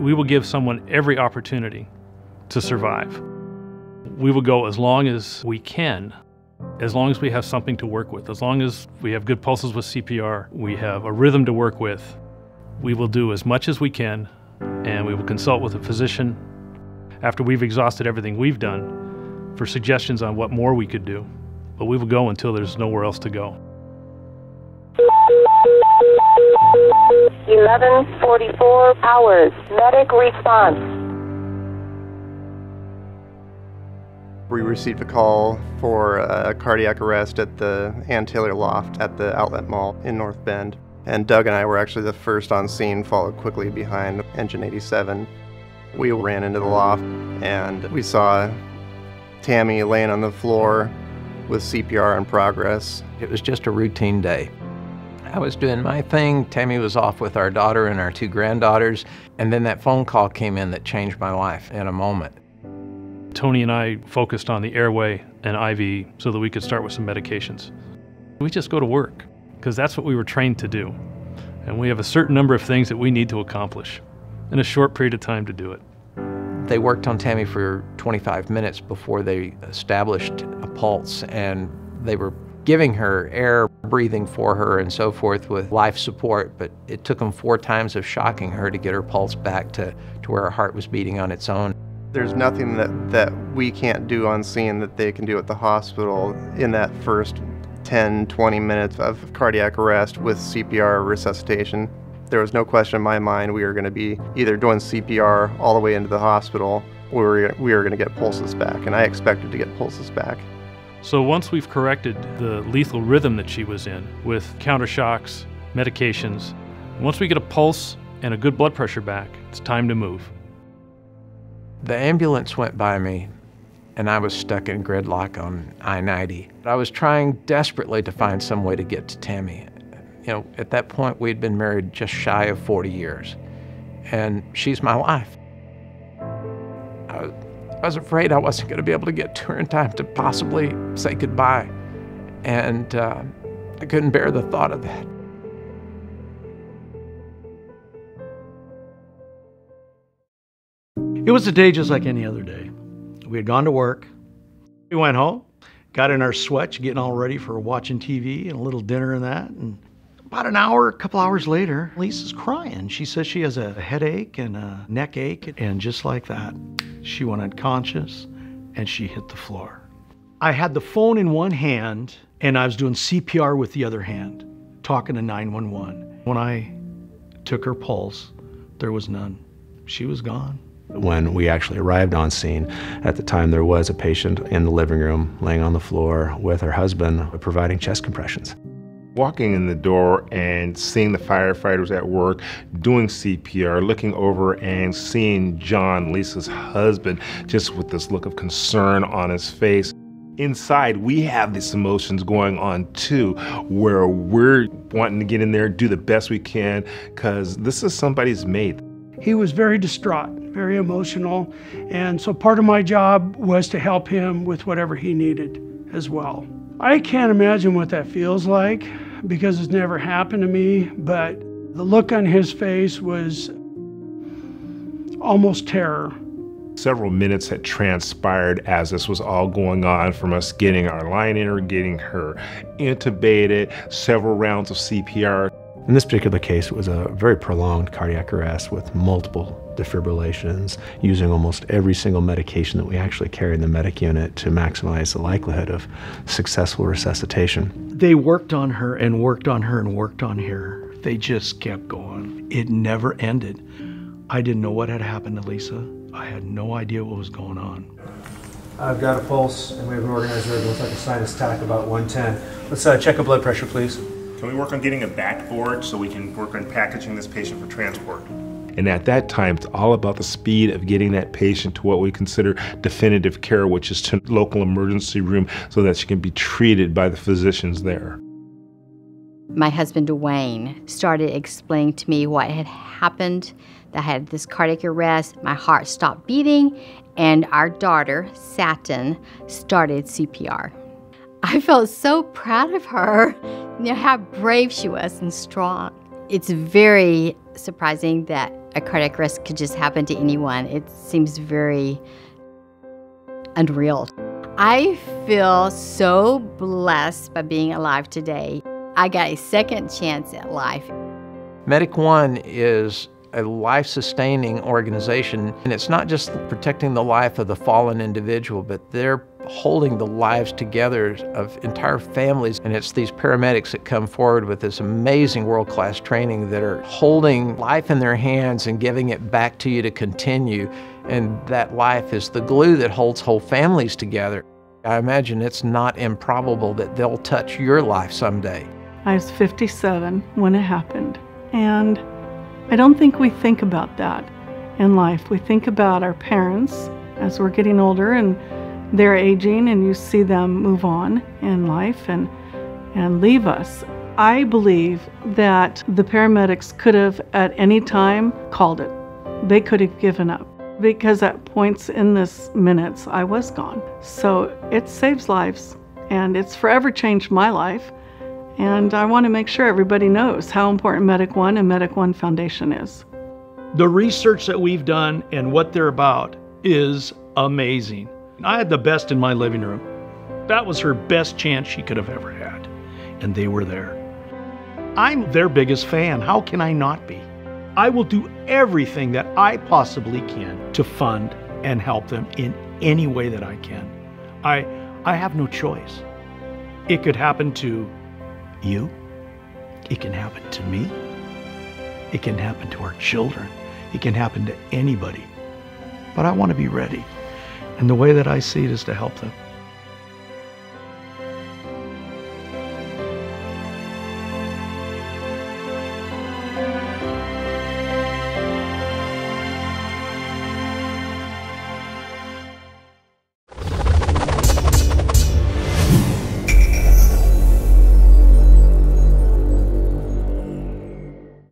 We will give someone every opportunity to survive. We will go as long as we can, as long as we have something to work with, as long as we have good pulses with CPR, we have a rhythm to work with. We will do as much as we can, and we will consult with a physician after we've exhausted everything we've done for suggestions on what more we could do. But we will go until there's nowhere else to go. 11:44 hours. Medic response. We received a call for a cardiac arrest at the Ann Taylor Loft at the Outlet Mall in North Bend. And Doug and I were actually the first on scene, followed quickly behind Engine 87. We ran into the loft and we saw Tammy laying on the floor with CPR in progress. It was just a routine day. I was doing my thing, Tammy was off with our daughter and our 2 granddaughters, and then that phone call came in that changed my life in a moment. Tony and I focused on the airway and IV so that we could start with some medications. We just go to work, because that's what we were trained to do. And we have a certain number of things that we need to accomplish in a short period of time to do it. They worked on Tammy for 25 minutes before they established a pulse, and they were giving her air, breathing for her and so forth with life support, but it took them 4 times of shocking her to get her pulse back to where her heart was beating on its own. There's nothing that we can't do on scene that they can do at the hospital in that first 10, 20 minutes of cardiac arrest with CPR resuscitation. There was no question in my mind we were going to be either doing CPR all the way into the hospital or we were going to get pulses back, and I expected to get pulses back. So once we've corrected the lethal rhythm that she was in with countershocks, medications, once we get a pulse and a good blood pressure back, it's time to move. The ambulance went by me, and I was stuck in gridlock on I-90. I was trying desperately to find some way to get to Tammy. You know, at that point, we'd been married just shy of 40 years, and she's my life. I was afraid I wasn't going to be able to get to her in time to possibly say goodbye, and I couldn't bear the thought of that. It was a day just like any other day. We had gone to work. We went home, got in our sweats, getting all ready for watching TV and a little dinner and that. And about an hour, a couple hours later, Lisa's crying. She says she has a headache and a neck ache, and just like that, she went unconscious and she hit the floor. I had the phone in one hand and I was doing CPR with the other hand, talking to 911. When I took her pulse, there was none. She was gone. When we actually arrived on scene, at the time there was a patient in the living room laying on the floor with her husband providing chest compressions. Walking in the door and seeing the firefighters at work doing CPR, looking over and seeing John, Lisa's husband, just with this look of concern on his face. Inside, we have these emotions going on too, where we're wanting to get in there, do the best we can, because this is somebody's mate. He was very distraught, very emotional, and so part of my job was to help him with whatever he needed as well. I can't imagine what that feels like because it's never happened to me, but the look on his face was almost terror. Several minutes had transpired as this was all going on, from us getting our line in her, getting her intubated, several rounds of CPR. In this particular case, it was a very prolonged cardiac arrest with multiple defibrillations, using almost every single medication that we actually carry in the medic unit to maximize the likelihood of successful resuscitation. They worked on her and worked on her and worked on her. They just kept going. It never ended. I didn't know what had happened to Lisa. I had no idea what was going on. I've got a pulse and we have an organizer. It looks like a sinus tach about 110. Let's check a blood pressure, please. Can we work on getting a backboard so we can work on packaging this patient for transport? And at that time, it's all about the speed of getting that patient to what we consider definitive care, which is to local emergency room so that she can be treated by the physicians there. My husband, Duane, started explaining to me what had happened, that I had this cardiac arrest, my heart stopped beating, and our daughter, Satin, started CPR. I felt so proud of her, you know, how brave she was and strong. It's very surprising that a cardiac arrest could just happen to anyone. It seems very unreal. I feel so blessed by being alive today. I got a second chance at life. Medic One is a life-sustaining organization, and it's not just protecting the life of the fallen individual, but they're holding the lives together of entire families. And it's these paramedics that come forward with this amazing world-class training that are holding life in their hands and giving it back to you to continue. And that life is the glue that holds whole families together. I imagine it's not improbable that they'll touch your life someday. I was 57 when it happened, and I don't think we think about that in life. We think about our parents as we're getting older and they're aging, and you see them move on in life and leave us. I believe that the paramedics could have at any time called it. They could have given up, because at points in this minutes I was gone. So it saves lives, and it's forever changed my life. And I want to make sure everybody knows how important Medic One and Medic One Foundation is. The research that we've done and what they're about is amazing. I had the best in my living room. That was her best chance she could have ever had, and they were there. I'm their biggest fan. How can I not be? I will do everything that I possibly can to fund and help them in any way that I can. I have no choice. It could happen to you. It can happen to me. It can happen to our children. It can happen to anybody. But I want to be ready. And the way that I see it is to help them.